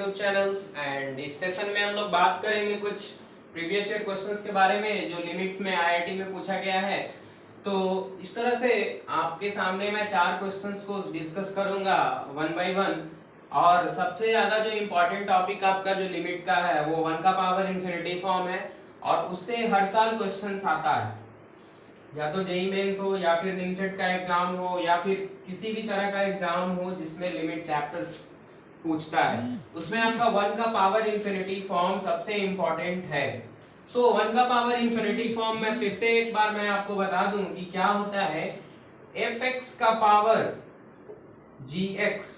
YouTube channels. And इस session में हम लोग बात करेंगे कुछ प्रीवियस ईयर क्वेश्चंस के बारे में जो लिमिट्स में आईआईटी में पूछा गया है। तो इस तरह से आपके सामने मैं 4 क्वेश्चंस को डिस्कस करूंगा वन बाय वन। और सबसे ज़्यादा जो इम्पोर्टेंट टॉपिक आपका जो लिमिट का है वो 1 का पावर इंफिनिटी फॉर्म है और उससे हर साल क्वेश्चंस आता है, या तो जेईई मेंस हो या फिर निमसेट का एग्जाम हो या फिर किसी भी तरह का एग्जाम हो जिसमें लिमिट चैप्टर्स पूछता है, उसमें आपका 1 का पावर इंफिनिटी फॉर्म सबसे इंपॉर्टेंट है। तो 1 का पावर इंफिनिटी फॉर्म में फिर से एक बार मैं आपको बता दूं कि क्या होता है। fx का पावर gx,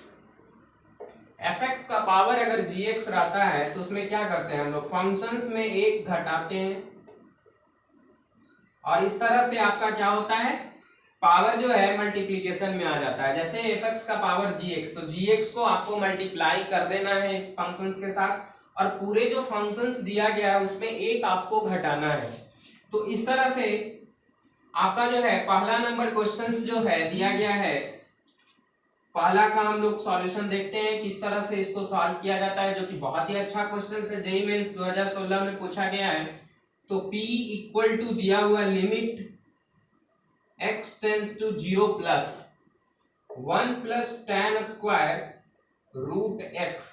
fx का पावर अगर gx रहता है तो उसमें क्या करते हैं हम लोग, फंक्शंस में एक घटाते हैं और इस तरह से आपका क्या होता है, पावर जो है मल्टीप्लिकेशन में आ जाता है। जैसे fx का पावर gx, तो gx को आपको मल्टीप्लाई कर देना है इस फंक्शंस के साथ और पूरे जो फंक्शंस दिया गया है उसमें एक आपको घटाना है। तो इस तरह से आपका जो है पहला नंबर क्वेश्चंस जो है दिया गया है, पहला का हम लोग सॉल्यूशन देखते हैं किस तरह से इसको सॉल्व किया जाता है, जो कि बहुत ही अच्छा क्वेश्चन है, जेईई मेंस 2016 में पूछा गया है। तो p इक्वल टू दिया हुआ limit x tends to 0 plus 1 plus tan square root x,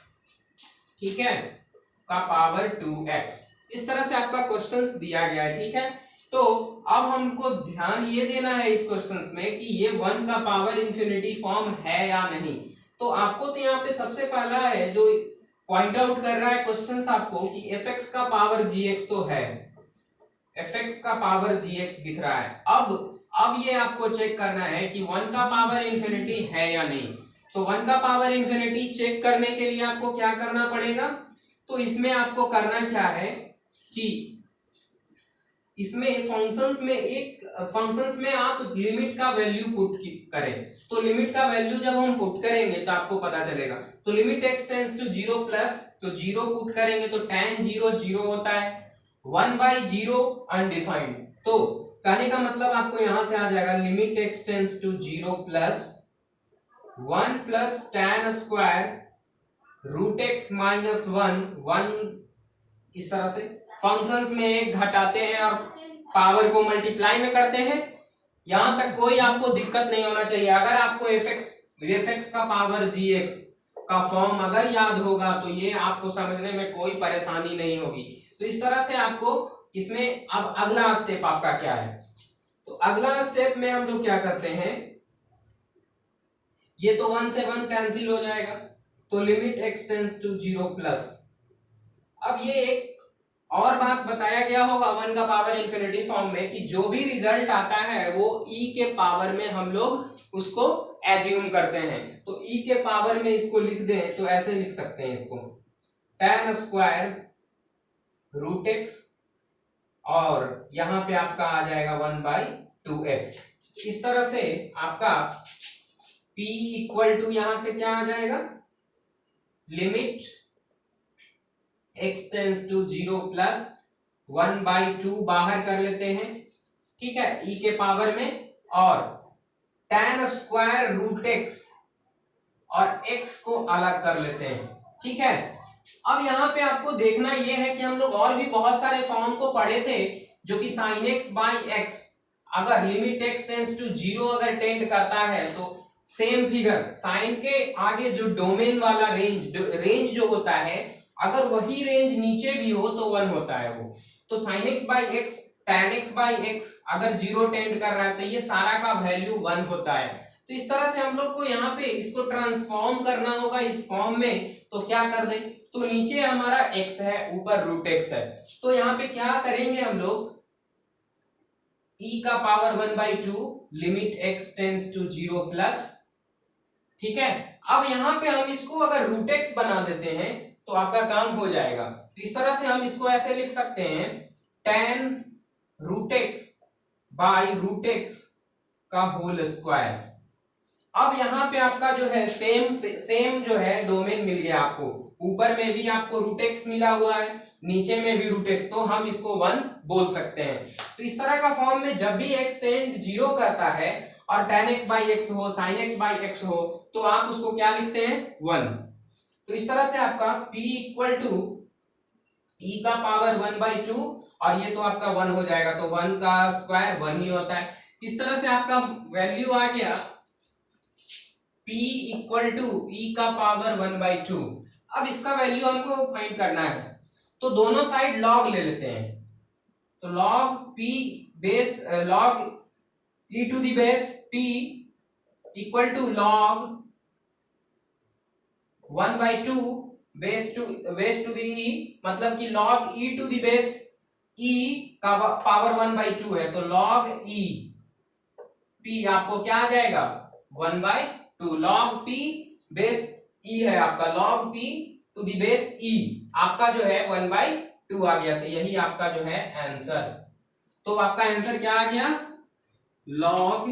ठीक है, का पावर 2x। इस तरह से आपका क्वेश्चंस दिया गया है, ठीक है। तो अब हमको ध्यान ये देना है इस क्वेश्चंस में कि ये 1 का पावर इंफिनिटी फॉर्म है या नहीं। तो आपको तो यहाँ पे सबसे पहला है जो पॉइंट आउट कर रहा है क्वेश्चंस आपको कि fx का पावर gx तो है, fx का पावर gx दिख रहा है। अब ये आपको चेक करना है कि 1 का पावर इंफिनिटी है या नहीं। तो 1 का पावर इंफिनिटी चेक करने के लिए आपको क्या करना पड़ेगा, तो इसमें आपको करना क्या है कि इसमें फंक्शंस में आप लिमिट का वैल्यू पुट करें। तो लिमिट का वैल्यू जब हम पुट करेंगे तो आपको पता चलेगा। तो limit x tends to 0 plus, तो 0 पुट करेंगे तो tan 0 0 होता है, 1 by 0 अनडिफाइंड। तो कहने का मतलब आपको यहां से आ जाएगा limit x tends to 0 plus 1 plus tan square root x minus 1 इस तरह से फंक्शंस में एक घटाते हैं और पावर को मल्टीप्लाई में करते हैं। यहां तक कोई आपको दिक्कत नहीं होना चाहिए। अगर आपको fx का पावर gx का फॉर्म अगर याद होगा तो ये आपको समझने में कोई परेशानी नहीं होगी। तो इस तरह से आपको इसमें अब अगला स्टेप आपका क्या है, तो अगला स्टेप में हम लोग क्या करते हैं, ये तो 1 से 1 कैंसिल हो जाएगा, तो limit x tends to 0 plus. अब ये एक और बात बताया गया होगा 1 का पावर इंफिनिटी फॉर्म में कि जो भी रिजल्ट आता है वो e के पावर में हम लोग उसको एज्यूम करते हैं। तो e के पावर में इसको लिख दें तो ऐसे लिख सकते हैं इसको, tan स्क्वायर रूट x और यहां पे आपका आ जाएगा 1 बाई 2x। इस तरह से आपका p इक्वल टू यहां से क्या आ जाएगा, limit x tends to 0 plus 1 by 2 बाहर कर लेते हैं, ठीक है, e के पावर में, और tan स्क्वायर रूट x और x को अलग कर लेते हैं, ठीक है। अब यहाँ पे आपको देखना यह है कि हम लोग और भी बहुत सारे फॉर्म को पढ़े थे जो कि sin x बाई x, अगर लिमिट x टेंस टू 0 अगर टेंड करता है तो सेम फिगर साइन के आगे जो डोमेन वाला रेंज जो होता है, अगर वही रेंज नीचे भी हो तो 1 होता है वो। तो sin x by x, tan x by x अगर 0 टेंड कर रहा है तो ये सारा का वैल्यू 1 होता है। तो इस तरह से हम लोग को यहाँ पे इसको ट्रांसफॉर्म करना होगा इस फॉर्म में। तो क्या कर दे, तो नीचे हमारा x है, ऊपर रूट x है, तो यहाँ पे क्या करेंगे हम लोग, e का power 1 by 2 limit x tends to 0 plus, ठीक है। अब यहाँ पे हम इसको अगर रूट x बना देते हैं तो आपका काम हो जाएगा। तो इस तरह से हम इसको ऐसे लिख सकते हैं, tan root x by root x का होल स्क्वायर। अब यहाँ पे आपका जो है सेम जो है डोमेन मिल गया आपको, ऊपर में भी आपको रूट x मिला हुआ है, नीचे में भी रूट x, तो हम इसको 1 बोल सकते हैं। तो इस तरह का फॉर्म में जब भी x टेंड 0 करता है और tan x बाई x हो, sin x बाई x हो, तो आप उसको क्या लिखते हैं, 1। तो इस तरह से आपका p इक्वल टू e का पावर 1/2 और ये तो आपका 1 हो जाएगा, तो 1 का स्क्वायर 1 ही होता है। इस तरह से आपका वैल्यू आ गया p इक्वल टू e का पावर 1/2। अब इसका वैल्यू हमको फाइंड करना है, तो दोनों साइड लॉग ले लेते हैं। तो log p base log e to the base p equal to log 1/2 base to the e, मतलब कि log e to the base e का पावर 1/2 है, तो log e p आपको क्या आ जाएगा 1/2। log p बेस e है आपका, log p to the base e आपका जो है 1/2 आ गया, तो यही आपका जो है आंसर। तो आपका आंसर क्या आ गया log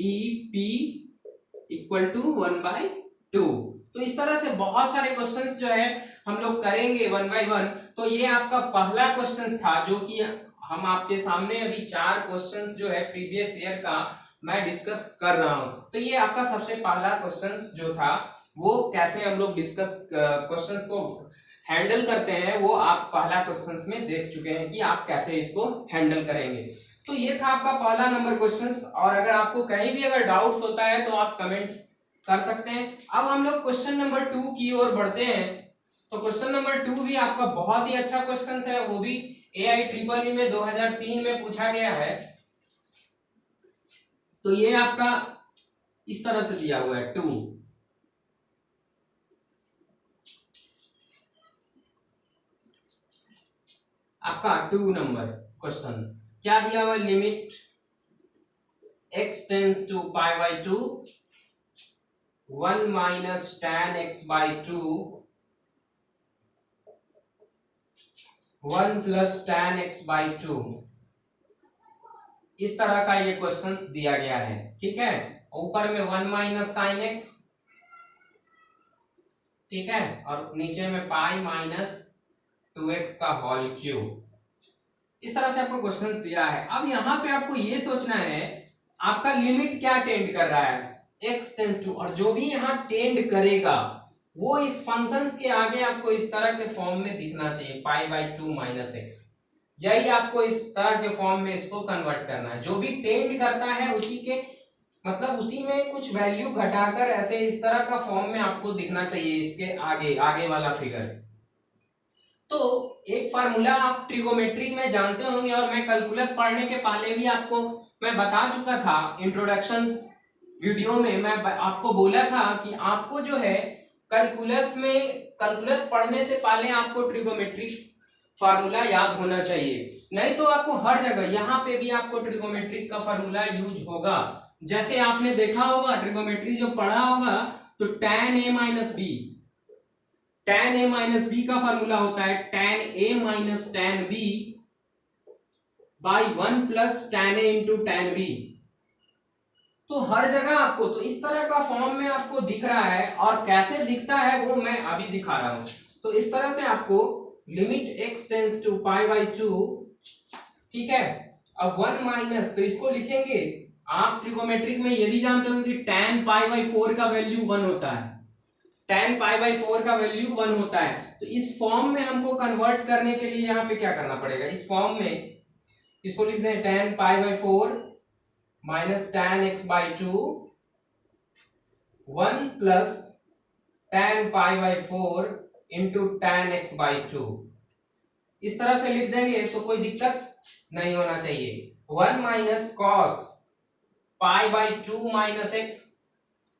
e p equal to 1/2। तो इस तरह से बहुत सारे क्वेश्चंस जो है हम लोग करेंगे 1 बाय 1। तो ये आपका पहला क्वेश्चन था, जो कि हम आपके सामने अभी 4 क्वेश्चंस जो है प्रीवियस ईयर का मैं डिस्कस कर रहा हूं। तो ये आपका सबसे पहला क्वेश्चंस जो था, वो कैसे हम लोग डिस्कस क्वेश्चंस को हैंडल करते हैं, वो आप पहला क्वेश्चंस में देख चुके हैं कि आप कैसे इसको हैंडल करेंगे। तो ये था आपका पहला नंबर क्वेश्चंस, और अगर आपको कहीं भी अगर डाउट्स होता है तो आप कमेंट्स कर सकते हैं। अब हम लोग क्वेश्चन नंबर 2 की ओर बढ़ते हैं। तो क्वेश्चन नंबर 2 भी आपका बहुत ही अच्छा क्वेश्चन है, वो भी AIEEE में 2003 में पूछा गया है। तो ये आपका इस तरह से दिया हुआ है 2। आपका 2 नंबर क्वेश्चन क्या दिया हुआ है, limit x tends to π/2 1 minus tan x/2 1 plus tan x/2, इस तरह का ये क्वेश्चंस दिया गया है। ठीक है, ऊपर में 1 माइनस साइन एक्स, ठीक है, और नीचे में पाई माइनस 2x का होल क्यूब। इस तरह से आपको क्वेश्चंस दिया है। अब यहाँ पे आपको ये सोचना है आपका लिमिट क्या टेंड कर रहा है, x टेंड्स टू, और जो भी यहाँ टेंड करेगा वो इस फंक्शंस के आगे आपको इस तरह के फॉर्म में दिखना चाहिए, π/2 माइनस एक्स। यही आपको इस तरह के फॉर्म में इसको कन्वर्ट करना है। जो भी टेंड करता है उसी के मतलब उसी में कुछ वैल्यू घटाकर ऐसे इस तरह का फॉर्म में आपको दिखना चाहिए, इसके आगे आगे वाला फिगर। तो एक फार्मूला आप ट्रिगोमेट्री में जानते होंगे, और मैं कैलकुलस पढ़ने के पहले भी आपको मैं बता चुका था इंट्रोडक्शन वीडियो में। मैं आपको बोला था कि आपको जो है कैलकुलस पढ़ने से पहले आपको ट्रिगोमेट्री फार्मूला याद होना चाहिए, नहीं तो आपको हर जगह यहाँ पे भी आपको ट्रिगोमेट्रिक का फार्मूला यूज होगा। जैसे आपने देखा होगा ट्रिगोमेट्री जो पढ़ा होगा, तो tan a minus B, tan a minus B का फार्मूला होता है tan a minus tan b by 1 plus tan a into tan b। तो हर जगह आपको तो इस तरह का फॉर्म में आपको दिख रहा है, और कैसे दिखता है वो मैं अभी दिखा रहा हूं। तो इस तरह से आपको लिमिट x टेंड्स टू π/2, ठीक है, अब 1 माइनस, तो इसको लिखेंगे आप ट्रिगोमेट्रिक में ये भी जानते होंगे कि tan π/4 का वैल्यू 1 होता है, tan π/4 का वैल्यू 1 होता है। तो इस फॉर्म में हमको कन्वर्ट करने के लिए यहाँ पे क्या करना पड़ेगा, इस फॉर्म में इसको लिख दें tan π/4 minus tan x/2 1 plus tan π/4 into tan x/2। इस तरह से लिख देंगे तो कोई दिक्कत नहीं होना चाहिए। 1 minus cos π/2 minus X,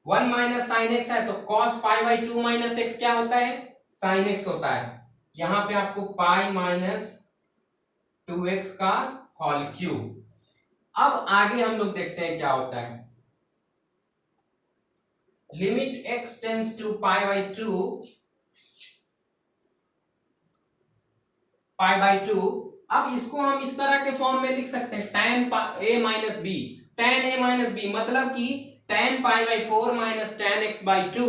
1 minus sine X है, तो cos π/2 माइनस एक्स क्या होता है, साइन एक्स होता है। यहां पे आपको पाई माइनस 2x का होल क्यूब। अब आगे हम लोग देखते हैं क्या होता है। लिमिट x टेंड्स टू π/2, अब इसको हम इस तरह के फॉर्म में लिख सकते हैं tan a minus B, tan a minus B मतलब कि tan π/4 minus tan x/2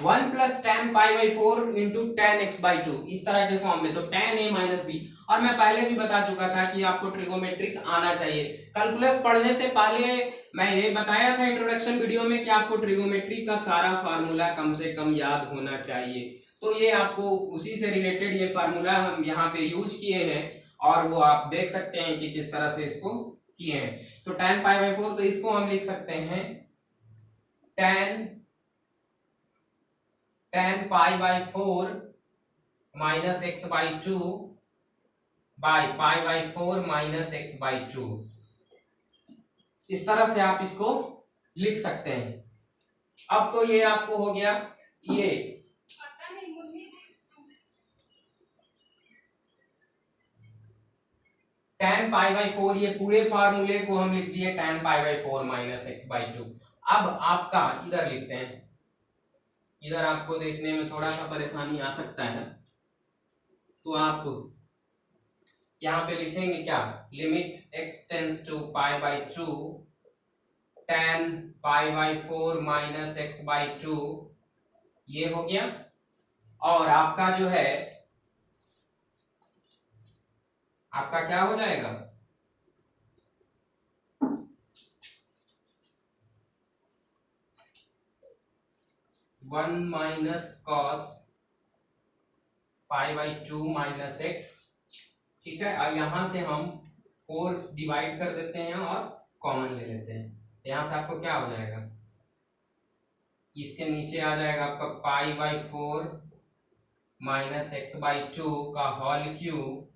1 plus tan π/4 into tan x/2, इस तरह के फॉर्म में। तो tan a माइनस बी, और मैं पहले भी बता चुका था कि आपको ट्रिगोमेट्रिक आना चाहिए। कैलकुलस पढ़ने से पहले मैं ये बताया था इंट्रोडक्शन वीडियो में कि आपको ट्रिगोमेट्री का सारा फार्मूला कम से कम याद होना चाहिए, तो ये आपको उसी से रिलेटेड ये फार्मूला हम यहाँ पे यूज किए हैं और वो आप देख सकते हैं कि किस तरह से इसको किए हैं। तो tan पाई बाई 4, तो इसको हम लिख सकते हैं tan pi by 4 minus x by 2 by pi by 4 minus x by 2। इस तरह से आप इसको लिख सकते हैं। अब तो ये आपको हो गया ये tan पाई बाई 4, ये पूरे फार्मूले को हम लिख दिए tan pi by 4 minus x by 2। अब आपका इधर लिखते हैं, इधर आपको देखने में थोड़ा सा परेशानी आ सकता है, तो आप यहाँ पे लिखेंगे क्या, limit x tends to pi by 2 tan pi by 4 minus x by 2, ये हो गया। और आपका जो है, आपका क्या हो जाएगा, 1 minus cos pi by 2 minus x. ठीक है, अब यहां से हम 4 डिवाइड कर देते हैं और कॉमन ले लेते हैं। यहां से आपको क्या हो जाएगा, इसके नीचे आ जाएगा आपका पाई बाई 4 माइनस एक्स बाई 2 का होल क्यूब।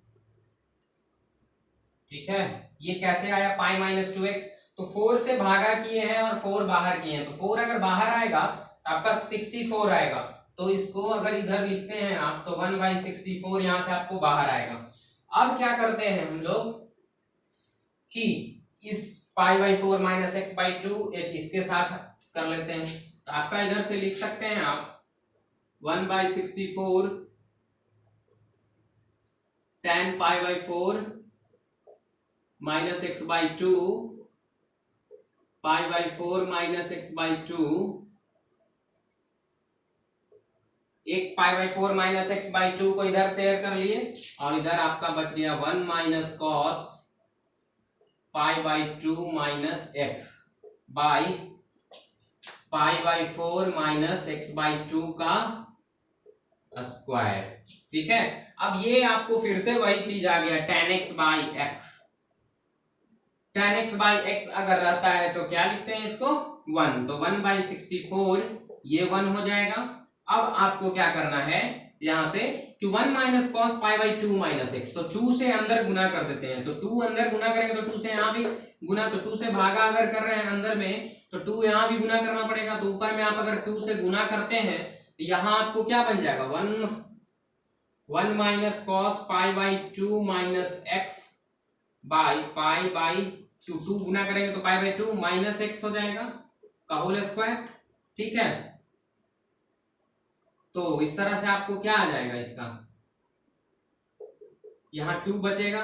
ठीक है, ये कैसे आया, पाई माइनस 2x, तो 4 से भागा किए हैं और 4 बाहर किए हैं, तो 4 अगर बाहर आएगा तो आपका 64 आएगा। तो इसको अगर इधर लिखते हैं आप तो 1 बाई 64 यहां से आपको बाहर आएगा। अब क्या करते हैं हम लोग कि इस पाई बाई 4 माइनस एक्स बाई 2 एक इसके साथ कर लेते हैं, तो आपका इधर से लिख सकते हैं आप 1 by 64 tan pi by 4 minus x by 2 pi by 4 minus x by 2, एक पाई बाई 4 माइनस एक्स बाई 2 को इधर शेयर कर लिए और इधर आपका बच गया 1 minus cos pi by 2 minus x by pi by 4 minus x by 2 का स्क्वायर। ठीक है, अब ये आपको फिर से वही चीज आ गया tan x by x. tan x by x अगर रहता है तो क्या लिखते हैं इसको 1, तो 1 बाई 64 ये 1 हो जाएगा। अब आपको क्या करना है यहां से कि 1 minus cos pi by 2 minus x, तो 2 से अंदर गुना कर देते हैं, तो 2 अंदर गुना करेंगे तो 2 से यहां भी गुना, तो 2 से भागा अगर कर रहे हैं अंदर में तो 2 यहां भी गुना करना पड़ेगा, तो ऊपर में आप अगर 2 से गुना करते हैं तो यहां आपको क्या बन जाएगा 1 minus cos pi by 2 minus x by pi by 2 गुना करेंगे तो पाई बाई 2 माइनस एक्स हो जाएगा का होल स्क्वायर। ठीक है, तो इस तरह से आपको क्या आ जाएगा, इसका यहां 2 बचेगा,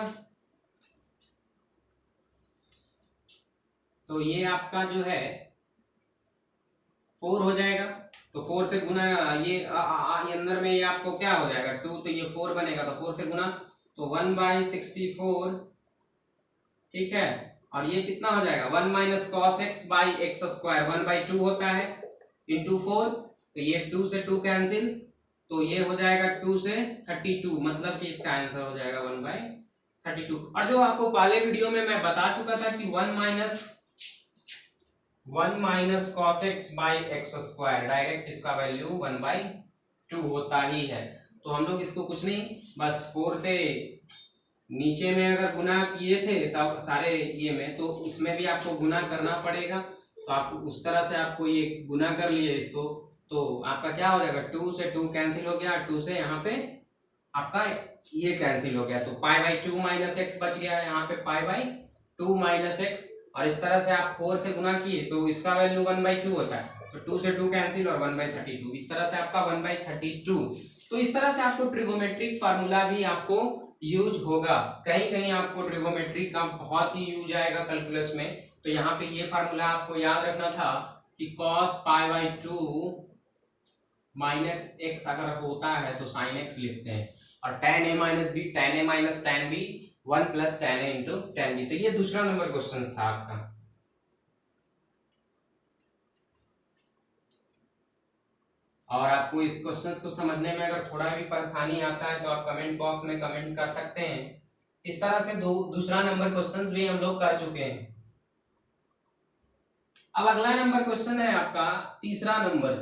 तो ये आपका जो है 4 हो जाएगा, तो 4 से गुना ये अंदर में ये आपको क्या हो जाएगा 2, तो ये 4 बनेगा, तो 4 से गुना तो 1 बाई 64। ठीक है, और ये कितना हो जाएगा 1 minus cos x by x square 1 by 2 होता है इंटू 4, तो ये 2 से 2 कैंसिल, तो ये हो जाएगा 2 से 32, मतलब कि इसका आंसर हो जाएगा 1 बाई 32। और जो आपको पहले वीडियो में मैं बता चुका था कि 1 minus cos x by x square direct इसका वैल्यू 1 बाई 2 होता ही है, तो हम लोग इसको कुछ नहीं बस 4 से नीचे में अगर गुना किए थे सब सारे ये में, तो उसमें भी आपको गुना करना पड़ेगा, तो आप उस तरह से आपको ये गुना कर लिए इसको, तो आपका क्या हो जाएगा 2 से 2 कैंसिल हो गया, 2 से यहाँ पे आपका ये कैंसिल हो गया, तो पाई बाई 2 माइनस एक्स बच गया है यहाँ पे पाई बाई 2 माइनस एक्स, और इस तरह से आप 4 से गुना किए तो इसका वैल्यू 1 बाई 2 होता है, तो 2 से 2 कैंसिल और 1 बाई 32, इस तरह से आपका 1 बाई 32। तो इस तरह से आपको ट्रिगोमेट्रिक फार्मूला भी आपको यूज होगा, कहीं कहीं आपको ट्रिगोमेट्री का बहुत ही यूज आएगा कैलकुलस में, तो यहाँ पे ये फार्मूला आपको याद रखना था कि cos pi by 2 minus x अगर होता है तो साइन एक्स लिखते हैं, और tan a minus B tan a minus tan b 1 plus tan a into tan b, तो ये दूसरा नंबर क्वेश्चन था आपका। और आपको इस क्वेश्चंस को समझने में अगर थोड़ा भी परेशानी आता है तो आप कमेंट बॉक्स में कमेंट कर सकते हैं। इस तरह से दूसरा नंबर क्वेश्चंस भी हम लोग कर चुके हैं। अब अगला नंबर क्वेश्चन है आपका तीसरा नंबर,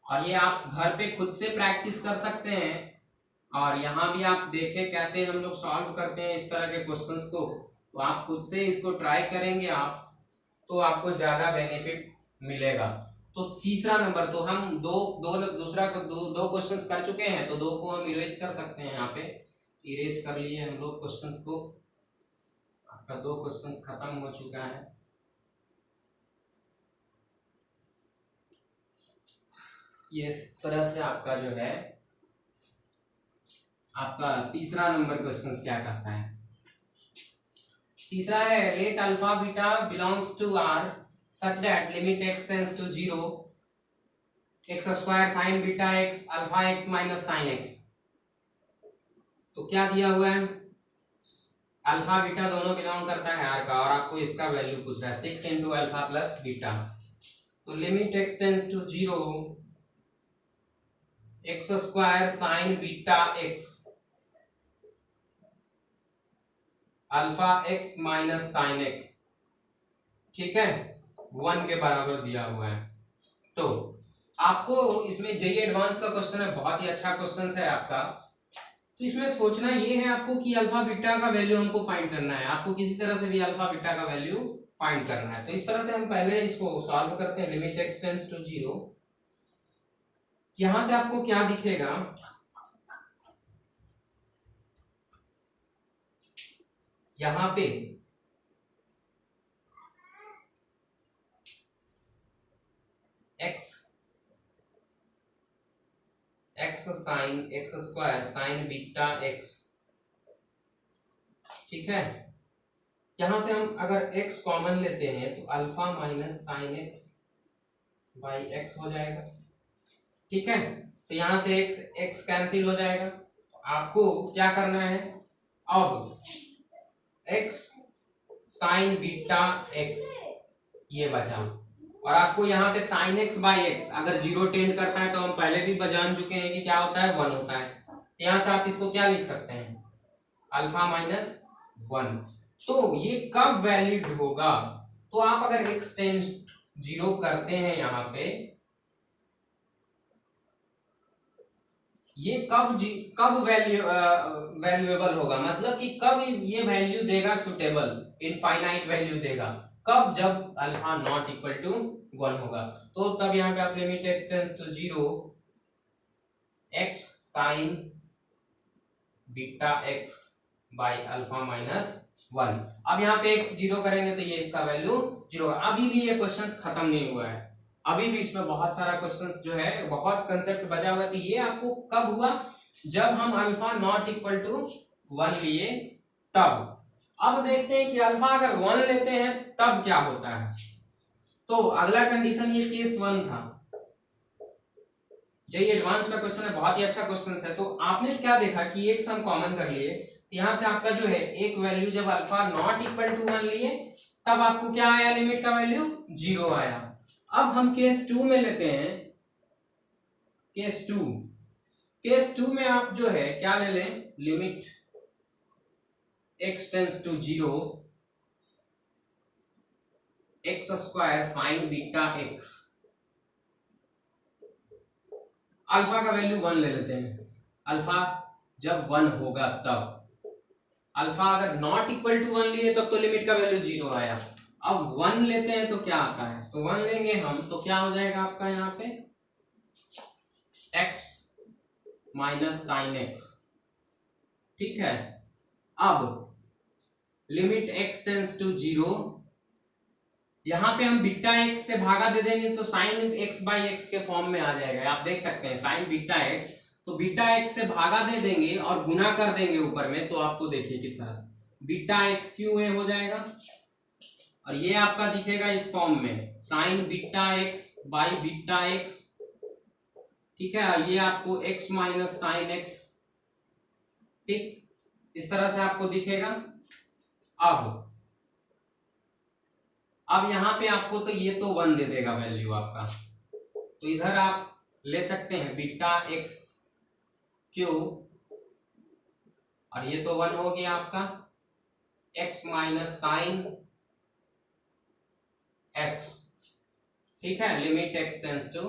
और ये आप घर पे खुद से प्रैक्टिस कर सकते हैं और यहाँ भी आप देखें कैसे हम लोग सॉल्व करते हैं इस तरह के क्वेश्चंस को। तो आप खुद से इसको ट्राई करेंगे आप, तो आपको ज्यादा बेनिफिट मिलेगा। तो तीसरा नंबर, तो हम दो क्वेश्चंस कर चुके हैं, तो दो को हम इरेज कर सकते हैं। यहाँ पे इरेज कर लिए हम लोग क्वेश्चंस को, आपका दो क्वेश्चंस खत्म हो चुका है। ये इस तरह से आपका जो है आपका तीसरा नंबर क्वेश्चंस क्या कहता है। तीसरा है let alpha beta belongs to R such that limit x tends to 0 x square sine beta x alpha x minus sine x. तो क्या दिया हुआ है, अल्फा बीटा दोनों बिलोंग करता है आर का, और आपको इसका वैल्यू पूछ रहा है 6 इंटू अल्फा प्लस बीटा। तो limit x tends to 0 x square sine beta x alpha x minus sine x, ठीक है, 1 के बराबर दिया हुआ है। तो आपको इसमें जेई एडवांस का क्वेश्चन है, बहुत ही अच्छा क्वेश्चन है आपका। तो इसमें सोचना ये है आपको कि अल्फा बीटा का वैल्यू हमको फाइंड करना है, आपको किसी तरह से भी अल्फा बीटा का वैल्यू फाइंड करना है। तो इस तरह से हम पहले इसको सॉल्व करते हैं। लिमिट एक्स टेंड्स टू 0, यहां से आपको क्या दिखेगा, यहां पे x sine x square sine beta x, ठीक है। यहां से हम अगर x कॉमन लेते हैं तो alpha minus sine x by x हो जाएगा, ठीक है। तो यहां से x कैंसिल हो जाएगा। तो आपको क्या करना है, अब x साइन बीटा x ये बचा, और आपको यहाँ पे साइन एक्स बाई एक्स अगर 0 टेंड करता है तो हम पहले भी जान चुके हैं कि क्या होता है, 1 होता है। तो यहाँ से आप इसको क्या लिख सकते हैं, अल्फा माइनस 1। तो ये कब वैलिड होगा, तो आप अगर x टेंड्स 0 करते हैं यहाँ पे, ये कब वैल्यूएबल होगा, मतलब कि कब ये वैल्यू देगा सुटेबल, इनफाइनाइट वैल्यू देगा, कब, जब अल्फा नॉट इक्वल टू 1 होगा। तो तब यहाँ पे आप limit x tends to 0 x sine beta x by alpha minus 1। अब यहाँ पे x 0 करेंगे तो ये इसका वैल्यू 0। अभी भी ये क्वेश्चंस खत्म नहीं हुआ है, अभी भी इसमें बहुत सारा क्वेश्चंस जो है, बहुत कंसेप्ट बचा हुआ है। तो ये आपको कब हुआ, जब हम अल्फा नॉट इक्वल टू 1 लिए तब। अब देखते हैं कि अल्फा अगर 1 लेते हैं तब क्या होता है। तो अगला कंडीशन, ये केस 1 था, जो ये एडवांस का क्वेश्चन है, बहुत ही अच्छा क्वेश्चन है। तो आपने क्या देखा कि एक सम कॉमन कर लिए, तो यहां से आपका जो है एक वैल्यू जब अल्फा नॉट इक्वल टू 1 लिए तब आपको क्या आया, लिमिट का वैल्यू 0 आया। अब हम केस 2 में लेते हैं, केस 2 में आप जो है क्या ले लें, limit x tends to 0 x square sine beta x, alpha का वैल्यू 1 ले लेते हैं। अल्फा जब 1 होगा तब, अल्फा अगर नॉट इक्वल टू 1 लिए तब तो लिमिट का वैल्यू 0 आया। अब 1 लेते हैं तो क्या आता है, तो 1 लेंगे हम तो क्या हो जाएगा आपका यहाँ पे x माइनस साइन एक्स, ठीक है। अब लिमिट x टेंड्स टू 0, यहां पे हम बीटा एक्स से भागा दे देंगे तो साइन एक्स बाई एक्स के फॉर्म में आ जाएगा। आप देख सकते हैं साइन बीटा एक्स, तो बीटा एक्स से भागा दे देंगे और गुना कर देंगे ऊपर में, तो आपको देखिए किस तरह बीटा एक्स क्यू ए हो जाएगा, और ये आपका दिखेगा इस फॉर्म में sign beta x by beta x, ठीक है। ये आपको x माइनस साइन एक्स, ठीक, इस तरह से आपको दिखेगा। अब यहाँ पे आपको तो ये तो 1 दे देगा वैल्यू आपका, तो इधर आप ले सकते हैं बीटा एक्स क्यूब, और ये तो 1 हो गया आपका, x माइनस साइन x, ठीक है, लिमिट x टेंस टू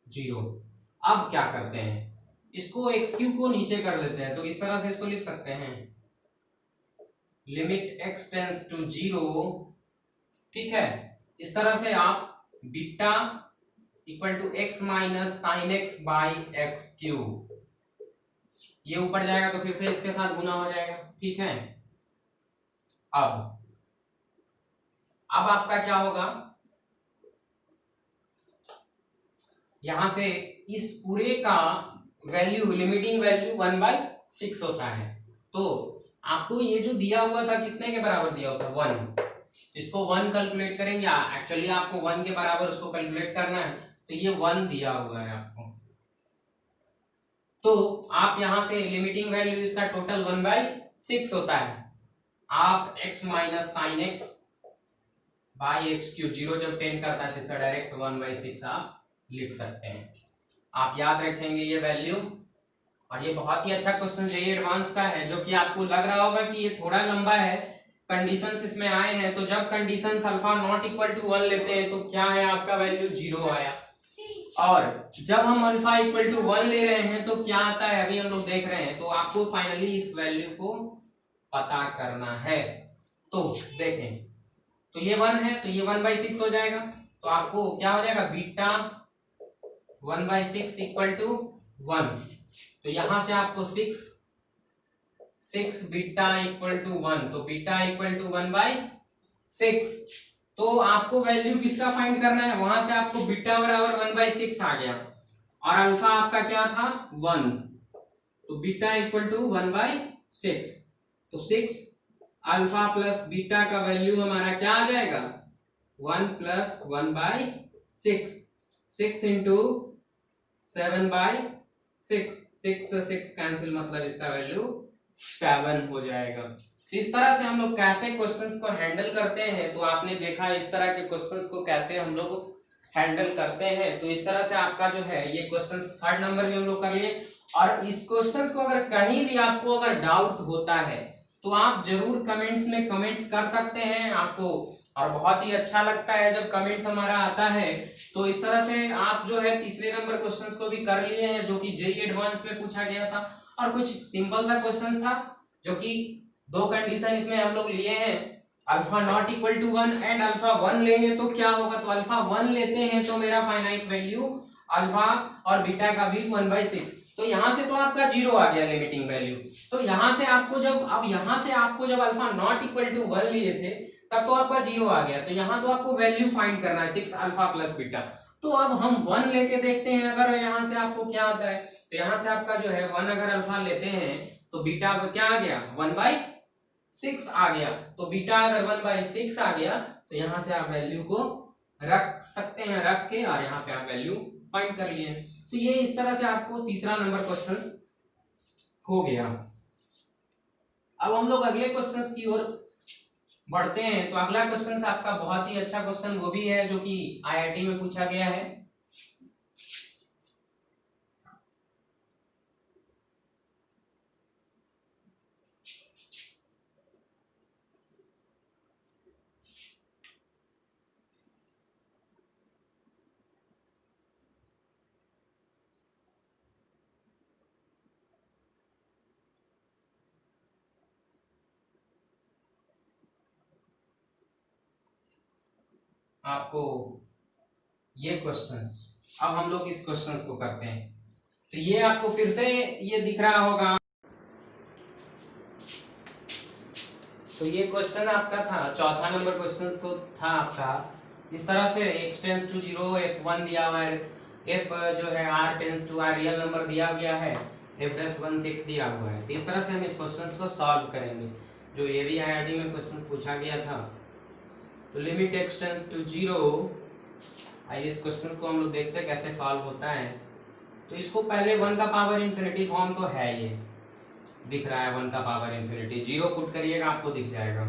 0। अब क्या करते हैं, इसको एक्स क्यूब को नीचे कर लेते हैं, तो इस तरह से इसको लिख सकते हैं लिमिट x टेंस टू 0, ठीक है। इस तरह से आप beta equal to x minus sine x by x cube, ये ऊपर जाएगा तो फिर से इसके साथ गुना हो जाएगा, ठीक है। अब आपका क्या होगा, यहां से इस पूरे का वैल्यू, लिमिटिंग वैल्यू 1/6 होता है, तो आपको ये जो दिया हुआ था कितने के बराबर दिया हुआ था, 1, इसको 1 कैलकुलेट करेंगे, एक्चुअली आपको 1 के बराबर उसको कैलकुलेट करना है, तो ये 1 दिया हुआ है आपको, तो आप यहां से लिमिटिंग वैल्यू इसका टोटल 1/6 होता है, आप x minus sine x by x cube, 0 जब 10 करता है तो इसका डायरेक्ट 1/6 आप लिख सकते हैं। आप याद रखेंगे ये वैल्यू, और ये बहुत ही अच्छा क्वेश्चन जेईई एडवांस का है, जो कि आपको लग रहा होगा कि ये थोड़ा लंबा है, कंडीशंस इसमें आए हैं, तो जब conditions alpha not equal to 1 लेते हैं तो क्या है आपका वैल्यू 0 आया, और जब हम अल्फा इक्वल टू 1 ले रहे हैं तो क्या आता है अभी हम लोग देख रहे हैं, तो आपको फाइनली इस वैल्यू को पता करना है। तो देखें, तो ये 1 है तो ये 1/6 हो जाएगा, तो आपको क्या हो जाएगा बीटा 1/6 इक्वल टू 1, तो यहां से आपको 6 बीटा इक्वल टू 1, तो बीटा इक्वल टू 1/6, तो आपको वैल्यू किसका फाइंड करना है, वहां से आपको बीटा बराबर 1/6 आ गया, और अल्फा आपका क्या था 1, तो बीटा इक्वल टू 1/6, तो 6 अल्फा प्लस बीटा का वैल्यू हमारा क्या आ जाएगा 1 प्लस 1/6, 6 इंटू 7/6, 6 से 6 कैंसिल, मतलब इसका वैल्यू 7 हो जाएगा। इस तरह से हम लोग कैसे क्वेश्चंस को हैंडल करते हैं, तो आपने देखा इस तरह के क्वेश्चंस को कैसे हम लोग हैंडल करते हैं, तो इस तरह से आपका जो है ये क्वेश्चंस 3rd नंबर में हम लोग कर लिए। और इस क्वेश्चंस को अगर कहीं भी आपको अगर डाउट होता है तो आप जरूर कमेंट्स में कमेंट्स कर सकते हैं आपको, और बहुत ही अच्छा लगता है जब कमेंट्स हमारा आता है। तो इस तरह से आप जो है 3रे नंबर क्वेश्चंस को भी कर लिए हैं, जो कि जेईई एडवांस में पूछा गया था, और कुछ सिंपल सा क्वेश्चंस था, जो कि 2 कंडीशन इसमें हम लोग लिए हैं, alpha not equal to 1 and alpha 1 लेंगे तो क्या होगा, तो अल्फा 1 लेते हैं तो मेरा फाइनाइट वैल्यू अल्फा और बीटा का भी 1/6, तो यहां से तो आपका 0 आ गया लिमिटिंग वैल्यू। तो यहां से आपको जब अल्फा नॉट इक्वल टू 1 लिए थे तब तो आपका 0 आ गया, तो यहां तो आपको वैल्यू फाइंड करना है 6 अल्फा प्लस बीटा। तो अब हम 1 लेके देखते हैं, अगर यहां से आपको क्या आता है, तो यहां से आपका जो है 1 अगर अल्फा लेते हैं तो बीटा क्या आ गया 1/6 आ गया, तो बीटा अगर 1/6 आ गया तो यहां से आप वैल्यू को रख सकते हैं, रख के और यहाँ पे आप वैल्यू फाइंड कर लिए। तो ये इस तरह से आपको 3रा नंबर क्वेश्चन हो गया। अब हम लोग अगले क्वेश्चंस की ओर बढ़ते हैं, तो अगला क्वेश्चन आपका बहुत ही अच्छा क्वेश्चन वो भी है, जो कि आईआईटी में पूछा गया है। आपको ये क्वेश्चंस, अब हम लोग इस क्वेश्चंस को करते हैं, तो ये आपको फिर से ये दिख रहा होगा, तो ये क्वेश्चन आपका था 4था नंबर क्वेश्चन तो था आपका इस तरह से x टेंस टू 0, f1 दिया हुआ है, f जो है r tends to r real number दिया गया है, f'16 दिया हुआ है, तो इस तरह से हम इस क्वेश्चन को सॉल्व करेंगे, जो ये भी आईआईटी में क्वेश्चन पूछा गया था। तो लिमिट x टेंस टू 0, आइए इस क्वेश्चन को हम लोग देखते हैं कैसे सॉल्व होता है। तो इसको पहले 1 का पावर इंफिनिटी फॉर्म तो है, ये दिख रहा है 1 का पावर इंफिनिटी, 0 पुट करिएगा आपको दिख जाएगा,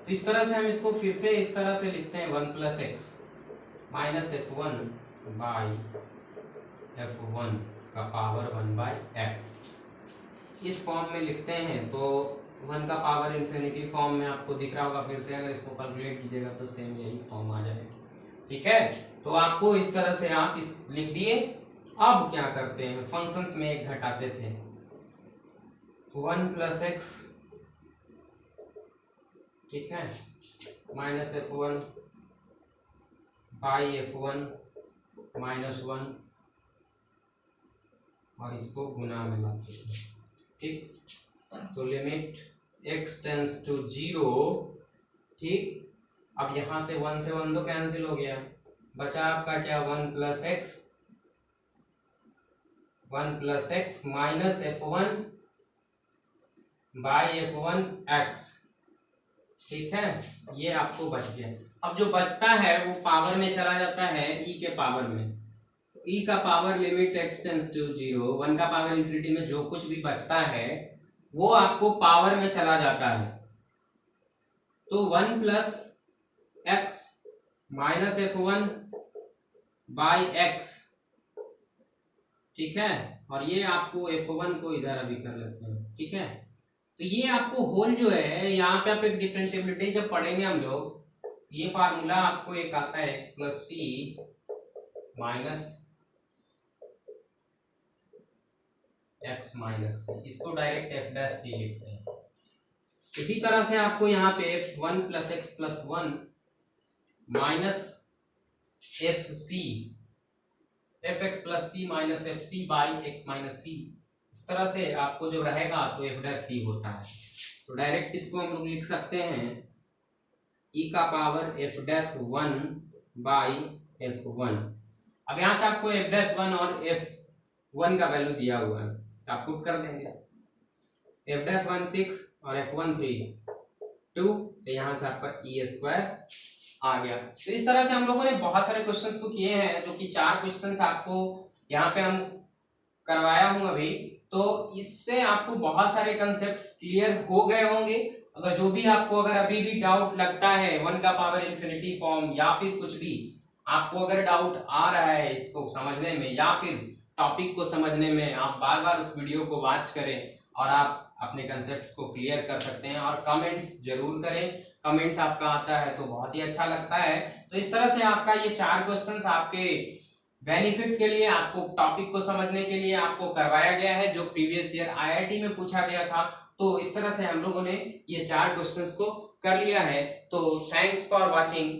तो इस तरह से हम इसको फिर से इस तरह से लिखते हैं 1 plus x minus F1 by F1 का पावर 1 बाई एक्स, इस फॉर्म में लिखते हैं। तो 1 का पावर इन्फिनिटी फॉर्म में आपको दिख रहा होगा, फिर से अगर इसको कैलकुलेट कीजिएगा तो सेम यही फॉर्म आ जाएगा। ठीक है, तो आपको इस तरह से आप इस लिख दिए। अब क्या करते हैं, फंक्शंस में एक घटाते थे, 1 प्लस एक्स, ठीक है, minus F1 by F1 minus 1, और इसको गुना में लाते हैं। ठीक, तो लिमिट x टेंस टू 0। ठीक, अब यहाँ से 1 तो कैंसिल हो गया, बचा आपका क्या, 1 plus x minus F1 by F1 x. ठीक है, ये आपको बच गया। अब जो बचता है वो पावर में चला जाता है e के पावर में, e का power limit x tends to 0, 1 का पावर इन्फिनिटी में जो कुछ भी बचता है वो आपको पावर में चला जाता है। तो 1 plus x minus F1 by x, ठीक है, और ये आपको F1 को इधर अभी कर लेते हैं। ठीक है, तो ये आपको होल जो है, यहाँ पे आप एक डिफरेंशिएबिलिटी जब पढ़ेंगे हम लोग, ये फार्मूला आपको एक आता है x plus C minus x minus सी, इसको डायरेक्ट f डैश सी लिखते हैं। इसी तरह से आपको यहाँ पे f1 plus X plus 1 minus F C, F X plus C minus F C by X minus C, इस तरह से आपको जो रहेगा तो एफ डैश सी होता है। तो डायरेक्ट इसको हम लोग लिख सकते हैं e का power F dash 1 by F1। अब यहाँ से आपको एफ डैश 1 और F1 का वैल्यू दिया हुआ है, तो आप पुट कर देंगे, एफ डैश 1 6 और F1 3 2, तो यहाँ से आपका e स्क्वायर आ गया। तो इस तरह से हम लोगों ने बहुत सारे क्वेश्चंस को किए हैं, जो कि 4 क्वेश्चंस आपको यहाँ पे हम करवाया हूँ अभी। तो इससे आपको बहुत सारे कंसेप्ट क्लियर हो गए होंगे। अगर जो भी आपको अगर अभी भी डाउट लगता है 1 का पावर इन्फिनिटी फॉर्म, या फिर कुछ भी आपको अगर डाउट आ रहा है इसको समझने में या फिर टॉपिक को समझने में, आप बार बार उस वीडियो को वॉच करें और आप अपने कंसेप्ट्स को क्लियर कर सकते हैं। और कमेंट्स जरूर करें, कमेंट्स आपका आता है तो बहुत ही अच्छा लगता है। तो इस तरह से आपका ये 4 क्वेश्चंस आपके बेनिफिट के लिए, आपको टॉपिक को समझने के लिए आपको करवाया गया है, जो प्रीवियस ईयर आईआईटी में पूछा गया था। तो इस तरह से हम लोगों ने ये 4 क्वेश्चंस को कर लिया है। तो थैंक्स फॉर वॉचिंग।